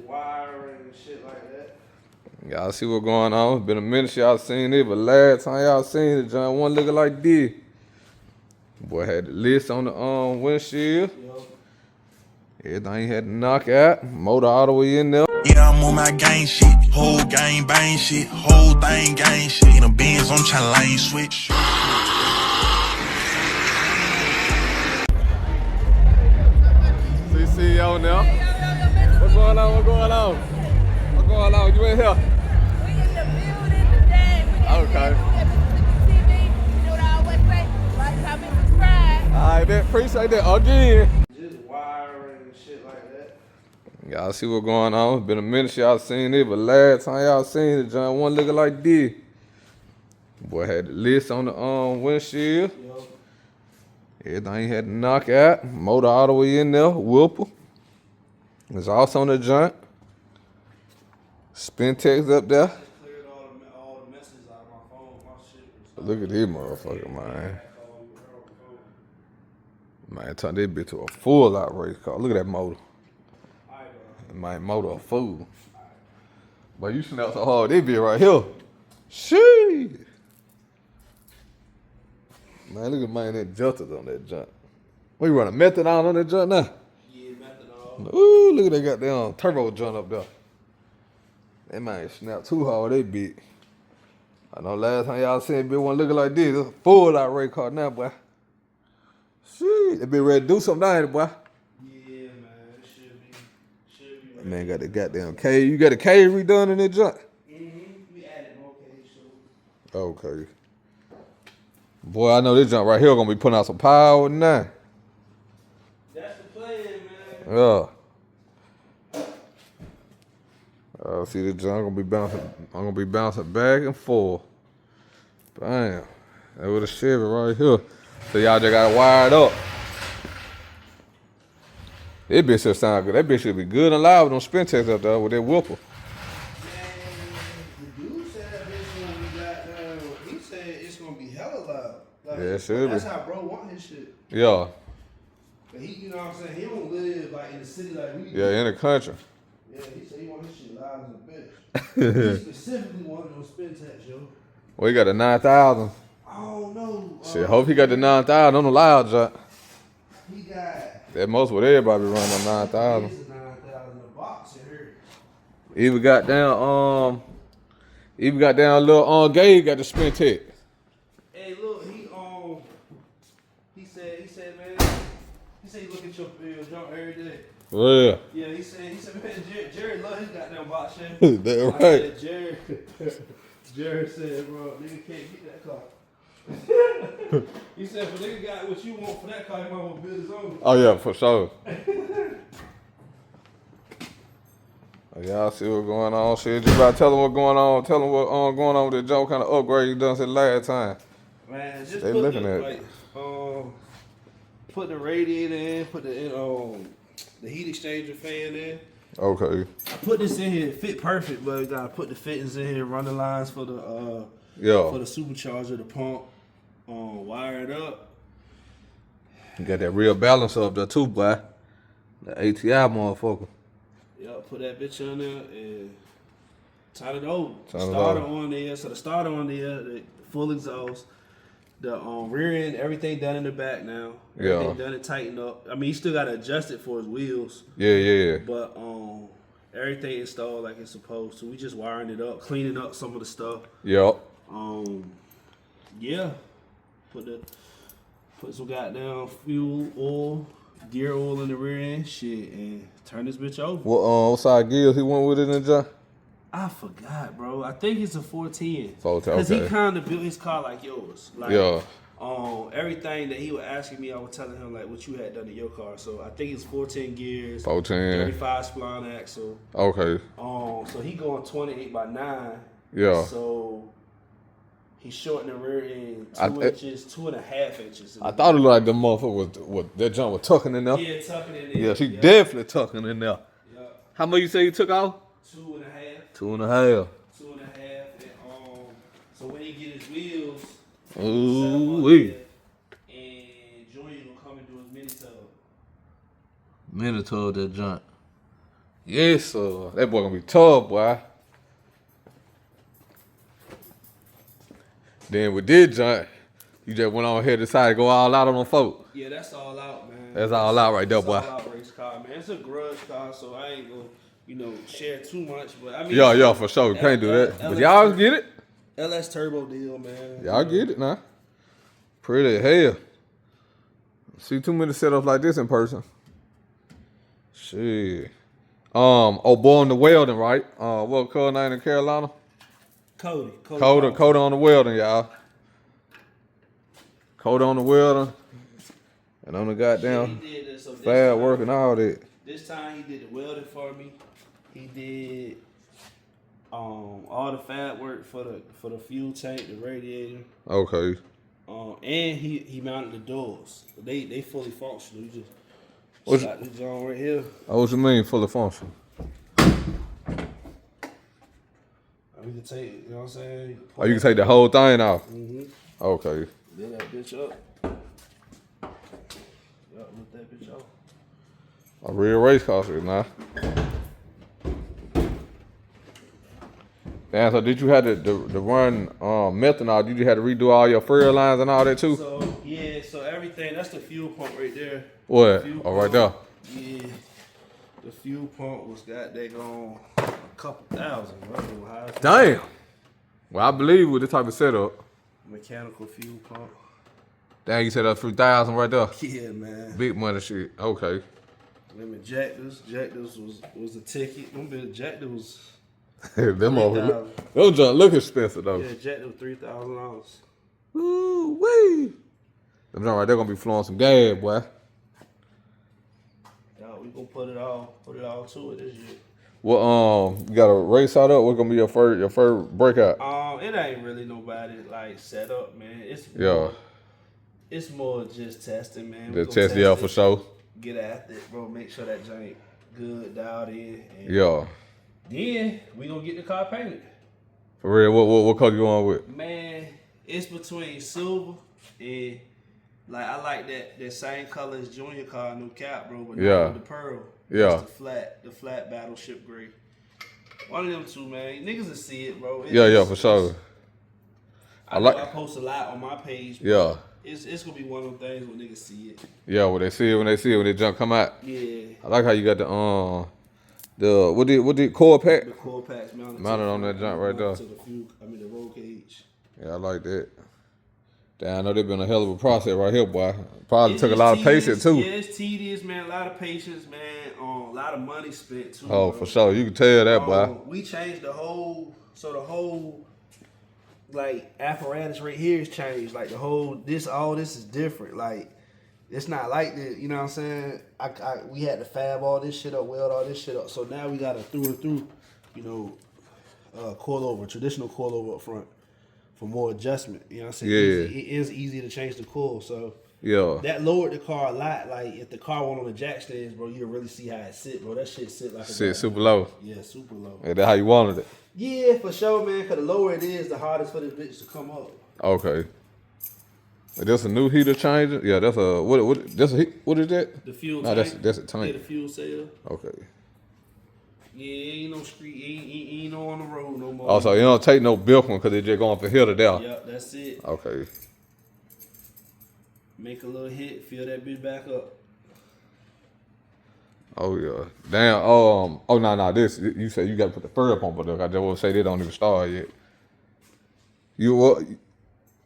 wiring and shit like that. Y'all see what's going on. It's been a minute y'all seen it, but last time y'all seen it, John wasn't looking like this. Boy had the list on the windshield. Yo. Everything he had to knock out. Motor all the way in there. Yeah, I'm on my gang shit. Whole gang bang shit. Whole thing gang shit. In a Benz, I'm tryna lane switch. CC on there. What's going on? What's going on? What's going on? You in here? We in the building today. Okay. TV. You know what I always say? Like, comment, subscribe. Alright, man. Appreciate that again. Just wiring and shit like that. Y'all see what's going on. It's been a minute y'all seen it, but last time y'all seen it, John wasn't looking like this. Boy had the list on the windshield. Yo. Everything he had to knock out. Motor all the way in there. Whooper. It's also on the joint. Spin text up there. Cleared all the messages out of my phone. My shit was Look at this motherfucker, man. Man, turn this bitch to a full out race car. Look at that motor. My motor a fool. But you smell so hard, this bitch right here. Shit. Man, look at man that jumpers on that junk. What you running methanol on that junk now? Yeah, methanol. Ooh, look at that goddamn turbo junk up there. That man snapped too hard, they beat. I know last time y'all seen it, bitch wasn't looking like this. It's a full out race car now, boy. Shit, they been ready to do something down here, boy. Yeah, man. It should be. Man got the goddamn cage. You got the cage redone in that junk? We added more cage, so. Okay. Boy, I know this junk right here gonna be putting out some power now. That's the plan, man. Yeah. See the junk gonna be bouncing. I'm gonna be bouncing back and forth. Bam. That with a Chevy right here. So y'all just gotta wire it up. That bitch should sound good. That bitch should be good and loud with them spin tests up there with that whooper. The dude said that bitch gonna be goddamn. He said it's gonna be hella loud. Like, Yeah, it should that's be. how bro want his shit. Yeah. But he, you know what I'm saying? He don't live like in the city like we do. Yeah, in the country. Yeah, he said he want his shit loud as a bitch. He specifically wanted those spin taps, yo. Well, he got the 9,000. Oh no. Shit, hope he got the 9,000 on the loud junk. He got. That most what everybody be running on 9,000. It's a 9,000 a box in here. Even got down a little Gage got the spin tech. Hey, look, he said, man, he said he look at your jump every day. Yeah. Yeah, he said, man, Jerry love his goddamn box shit. That I right. said, Jerry said, bro, nigga can't get that car. He said, if a nigga got what you want for that car, he might want to build his own. Oh yeah, for sure. Y'all see what's going on? Shit, just about tell them what's going on. Tell them what's going on with the Joe kind of upgrade you done since last time. Man, just They put looking the, at like, put the radiator in, put the heat exchanger fan in. Okay. I put this in here, it fit perfect, but I gotta put the fittings in here, run the lines for the for Yeah. the supercharger, the pump, wire it up. You got that real balance up there too, boy. The ATI motherfucker. Yep, put that bitch on there and turn it over. Turn it Starter over. on there, so the starter on there, the full exhaust. The rear end, everything done in the back now. Everything done and tightened up. I mean, you still gotta adjust it for his wheels. Yeah. But everything installed like it's supposed to. We just wiring it up, cleaning up some of the stuff. Yep. Yeah. Put some goddamn fuel, oil, gear oil in the rear end, shit, and turn this bitch over. What side gears he went with it in John? I forgot, bro. I think it's a 410. 410, Because okay. he kind of built his car like yours. Like, Yeah. everything that he was asking me, I was telling him like what you had done to your car. So I think it's 410 gears, 410. 35 spline axle. Okay. So he going 28x9. Yeah. So he shortened the rear end 2.5 inches. I thought it looked like the motherfucker was that junk was tucking in there. Yeah, tucking in there. Yeah, she definitely tucking in there. Yeah. How much you say you took off? 2.5. 2.5. 2.5. And so when he get his wheels, Ooh wee. and Junior gonna come and do his mini tub. Minotaur that junk. Yes, sir. That boy gonna be tough, boy. Then with this joint, you just went on here and decided to go all out on them folk. Yeah, that's all out, man. That's all out right there, boy. It's all out race car, man. It's a grudge car, so I ain't gonna, share too much. But I mean, Yeah, for sure. You can't do that. But y'all get it. LS Turbo deal, man. Y'all get it now. Pretty as hell. See too many setups like this in person. Shit. Oh, boy on the welding, right? What color name in Carolina? Cody on the welding, y'all. Cody on the welding. And on the goddamn fab work and all that. This time he did the welding for me. He did all the fab work for the fuel tank, the radiator. Okay. And he mounted the doors. They fully functional. You just slap this on right here. What you mean fully functional? We can take, you know what I'm saying? Oh, you can take the whole thing off? Mm-hmm. Okay. Lift that bitch up. Yup, lift that bitch up. A real race car shit now. Damn, so did you have to run methanol? Did you have to redo all your fuel lines and all that too? So everything, that's the fuel pump right there. What? Oh, right there. Yeah. The fuel pump was on a couple thousand, bro. Damn. Well, I believe with this type of setup. Mechanical fuel pump. Damn, you said that 3,000 right there? Yeah, man. Big money shit. Okay. Them injectors. Injectors was a ticket. Them injectors Them over. Those junk look expensive though. Yeah, injector was $3,000. Ooh wee. Them junk right there gonna be flowing some gas, boy. Yo, we gonna put it all to it this year. Well, you got a race out up. What's gonna be your first breakout? It ain't really nobody like set up, man. It's more just testing, man. Just test it out for sure. Get after it, bro. Make sure that joint good, dialed in. And Yeah. Then we gonna get the car painted. For real, what color you going with? Man, it's between silver and I like that same color as Junior car, no cap, bro. But not with the pearl. Yeah. It's the flat battleship gray. One of them two, man. Niggas will see it, bro. Yeah, for sure. I post a lot on my page. Yeah. It's gonna be one of them things when niggas see it. Yeah, when they see it, when they jump come out. Yeah. I like how you got what did core pack? The core packs mounted on that jump right there. To the roll cage. Yeah, I like that. Damn, I know they've been a hell of a process right here, boy. Probably took a lot of patience too. Yeah, it's tedious, man. A lot of patience, man. A lot of money spent too. Oh, bro. for sure. You can tell that, boy. We changed the whole apparatus right here is changed. Like all this is different. Like it's not like this, you know what I'm saying? We had to fab all this shit up, weld all this shit up. So now we got a through and through, coilover, traditional coilover up front for more adjustment. You know what I'm saying? Yeah. It is easy to change the coil. So yeah, that lowered the car a lot. Like if the car went on the jack stands, bro, you'll really see how it sit, bro. That shit sit like super low. Yeah, super low. Yeah, that's how you wanted it. Yeah, for sure, man. Cause the lower it is, the hardest for this bitch to come up. Okay. That's a new heater changer. Yeah, that's a what? What is that? The fuel tank. tank. That's a tank. Yeah, the fuel cell. Okay. Yeah, ain't no street, ain't no on the road no more. Also, you don't take no bilk one because they just going from here to there. Yep, that's it. Okay. Make a little hit, fill that bitch back up. Oh yeah. Damn. Oh no. This you said you got to put the further pump on. I just want to say they don't even start yet. You what?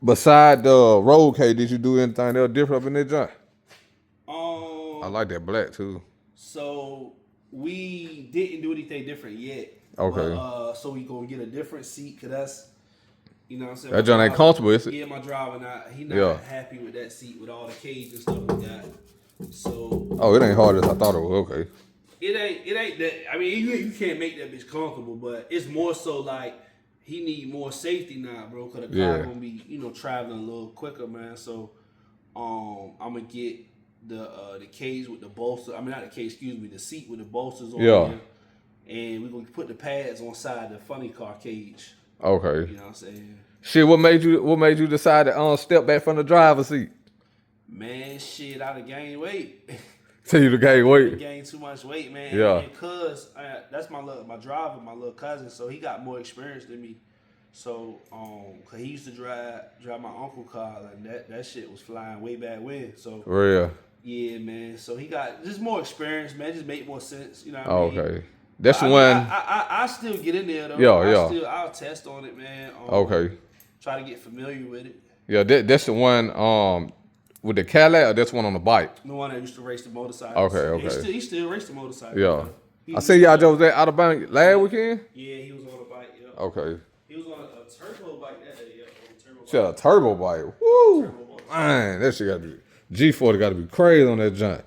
Beside the roll cage, did you do anything else different up in that joint? I like that black too. So we didn't do anything different yet. Okay. But, so we gonna get a different seat, cause that's, you know what I'm saying. That joint ain't comfortable, is it? Yeah, my driver not happy with that seat with all the cage and stuff we got. So. Oh, it ain't hard as I thought it was. Okay. It ain't that. I mean, you can't make that bitch comfortable, but it's more so like he need more safety now, bro. Cause the car gonna be, traveling a little quicker, man. So, I'm gonna get the cage with the bolster. I mean, not the cage, excuse me, the seat with the bolsters on there. And we're gonna put the pads on side the funny car cage. Okay. You know what I'm saying? Shit, what made you decide to step back from the driver's seat? Man, shit, I'd have gained weight. So you gain I weight. gained too much weight, man. Yeah. And cuz that's my driver, my little cousin, so he got more experience than me. So, cause he used to drive my uncle car, and that shit was flying way back when. So, Real. yeah, man. So he got just more experience, man. It just make more sense, you know what I mean? Okay. That's But the one. I still get in there though. Yeah. I'll test on it, man. Okay. Try to get familiar with it. Yeah, that's the one with the Cadillac, or that's one on the bike? The one that used to race the motorcycles. Okay. He still race the motorcycles. Yeah. He I see y'all just was at Alabama last weekend? Yeah, he was on a bike, yeah. Okay. He was on a turbo bike that day, yeah. On a turbo bike. Shit, a turbo bike. Woo! Turbo bike. Man, that shit gotta be G40 gotta be crazy on that joint.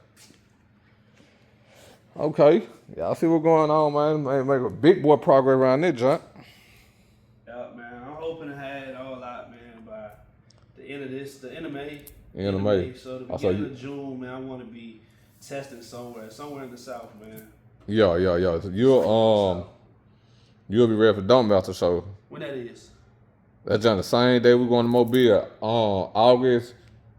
Okay. Y'all see what's going on, man. Make a big boy progress around that joint. Yeah, man. I'm hoping to have it all out, man, by the end of May. End of May. So the I saw beginning of June, man, I want to be testing somewhere in the South, man. Yeah. So you'll be ready for Dump Master show. When that is? That's on the same day we're going to Mobile. August,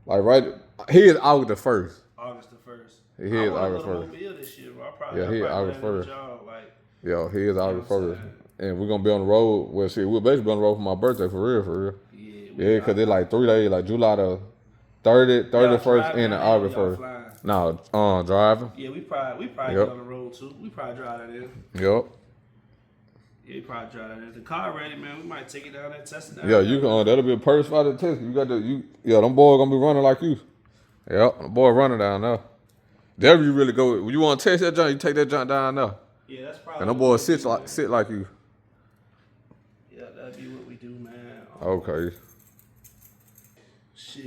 like right. Here's August the 1st. August the 1st. He is August 1st. Mobile this year, bro. Yeah, he is August 1st. Like, Yeah, he is August 1st. And we're gonna be on the road. Well, shit, we're basically on the road for my birthday for real. Yeah, because it's like 3 days, like July the 31st, and the August 1st. No, driving. Yeah, we probably get on the road too. We probably drive that in. Yep. Yeah, we probably drive that in. The car ready, man. We might take it down there, test it down. Yeah, you can. That'll be a perfect spot to test. You got them boys gonna be running like you. Yep, the boy running down there. There you really go. When you want to test that junk, you take that junk down there. Yeah, that's probably. And them boys sit like you. Yeah, that'd be what we do, man. Okay. Shit,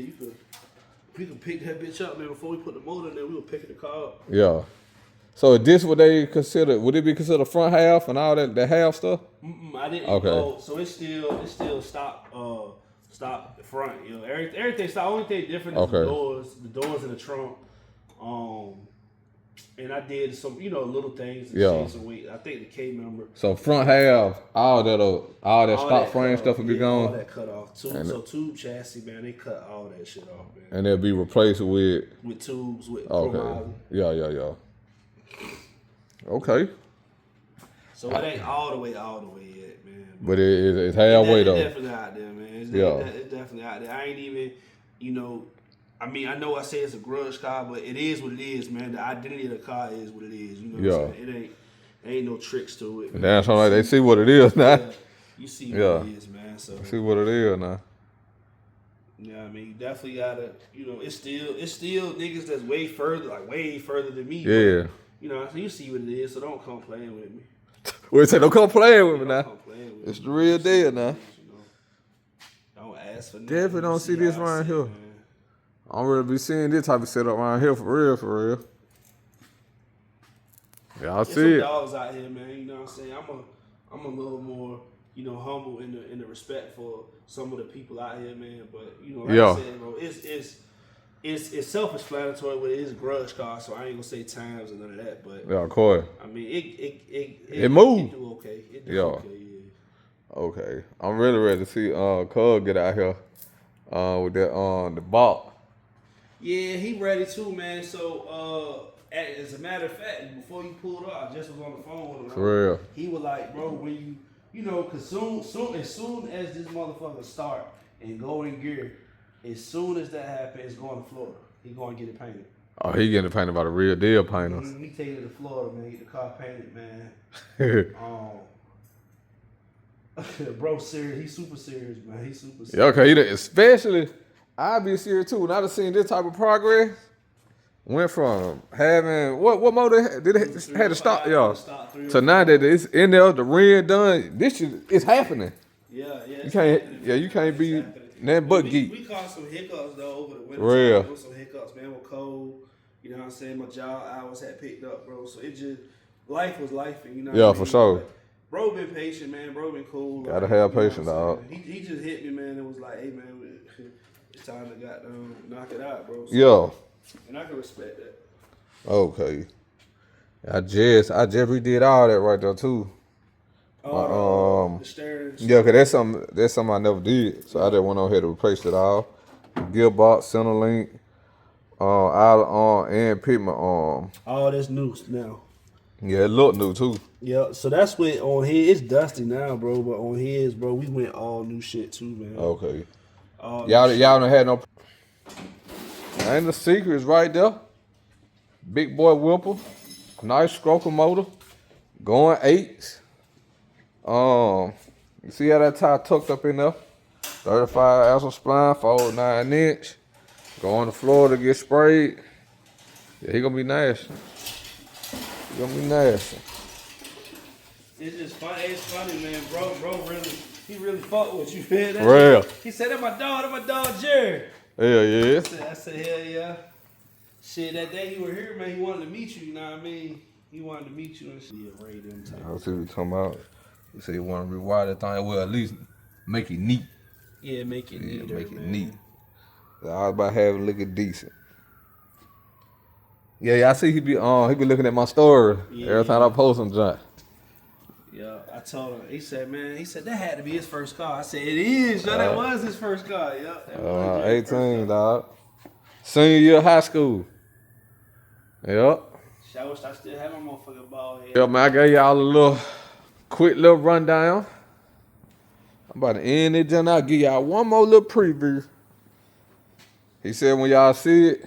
we could pick that bitch up, man. Before we put the motor in there, we were picking the car up. Yeah. So is this what they consider? Would it be considered front half and all that half stuff? I didn't Okay. go. So it's still stop front. You know, everything stop. Only thing different is the doors in the trunk. And I did some, little things. To some weight. I think the K member. So front half, all that stock frame stuff will be gone. All that cut off. Tube chassis, man, they cut all that shit off, man. And they'll be replaced with tubes with okay. Yeah. Okay. So it ain't all the way yet, man. But it's halfway though. It's definitely out there, man. It's definitely out there. I ain't even, I mean, I know I say it's a grudge car, but it is what it is, man. The identity of the car is what it is. You know what I'm saying? It ain't no tricks to it. That's like they see what it is now. Yeah, you see what it is, man. So see what it is now. Yeah, I mean, you definitely gotta, it's still niggas that's way further than me. Yeah. But, so you see what it is, so don't come playing with me. We say don't come playing with me now. Come playing with It's me. the real deal now. Don't ask for nothing. Definitely don't see this around here. Man. I don't really be seeing this type of setup around here for real. Yeah, I see some it. dogs out here, man. You know what I'm saying? I'm a little more, humble in the respect for some of the people out here, man. But I said, bro, it's self-explanatory, but it is a grudge car, so I ain't gonna say times and none of that. But Yeah, of course. I mean, It moved. It do okay. Okay. I'm really ready to see Cub get out here with that the ball. Yeah, he ready too, man. So, as a matter of fact, before you pulled up, I just was on the phone with him. For real. He was like, bro, when cause as soon as this motherfucker start and go in gear, as soon as that happens, it's going to Florida. He going to get it painted. Oh, he getting it painted by the real deal painters. He take it to Florida, man. Get the car painted, man. Bro, serious. He's super serious, man. He's super serious. Yeah, okay. Especially, I be serious too. When I done seen this type of progress, went from having what motor did it had to stop, y'all, to now that it's in there, the rim done. This shit is happening. Yeah. You can't be nothing but geek. We caused some hiccups though over the winter. Real. There was some hiccups, man. With cold, you know what I'm saying. My job hours had picked up, bro. So it just life was life, and Yeah, for sure. Like, bro been patient, man. Bro been cool. Gotta have patience, dog. He just hit me, man. It was like, hey, man, it's time to knock it out, bro. So, Yeah. And I can respect that. Okay. I just redid all that right there too. The steering. Yeah, cause that's something I never did. So I just went on here to replace it all. Gearbox, center link, Island and Pittman All that's new now. Yeah, it look new too. Yeah, so that's what on his. It's dusty now, bro. But on his, bro, we went all new shit too, man. Okay. All Y'all new shit. don't have no. Ain't the secrets right there. Big boy whipper, nice stroker motor, going 8s. You see how that tire tucked up in there? 35 axle spline, 4.9 inch. Go on the floor to get sprayed. Yeah, he gonna be nasty. He gonna be nasty. It's just funny. It's funny, man. Bro, he really fucked with you, man. For real. He said, "That's my dog, Jerry." Hell yeah. I said, hell yeah. Shit, that day you were here, man, he wanted to meet you, you know what I mean? He wanted to meet you and shit. Yeah, Ray them type. I see what you talking about. You say you want to rewire that thing, well, at least make it neat. Yeah, make it neater, Make it man. neat. I was about having it looking decent. Yeah, I see he be looking at my story every time I post some junk. Yeah, I told him. He said that had to be his first car. I said, it is. Yo, that was his first car. Yep. That was Jerry's first 18, car. dog. Senior year of high school. Yep. I wish I still had my motherfucking ball head. Yeah, man, I gave y'all a quick little rundown. I'm about to end it, then I'll give y'all one more little preview. He said when y'all see it,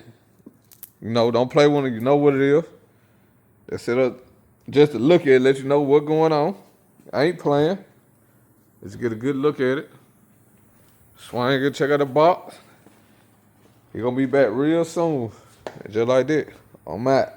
don't play when you know what it is. They set up just to look at it, let you know what's going on. I ain't playing. Let's get a good look at it. Swing it, check out the box. He gonna be back real soon. Just like that. I'm out.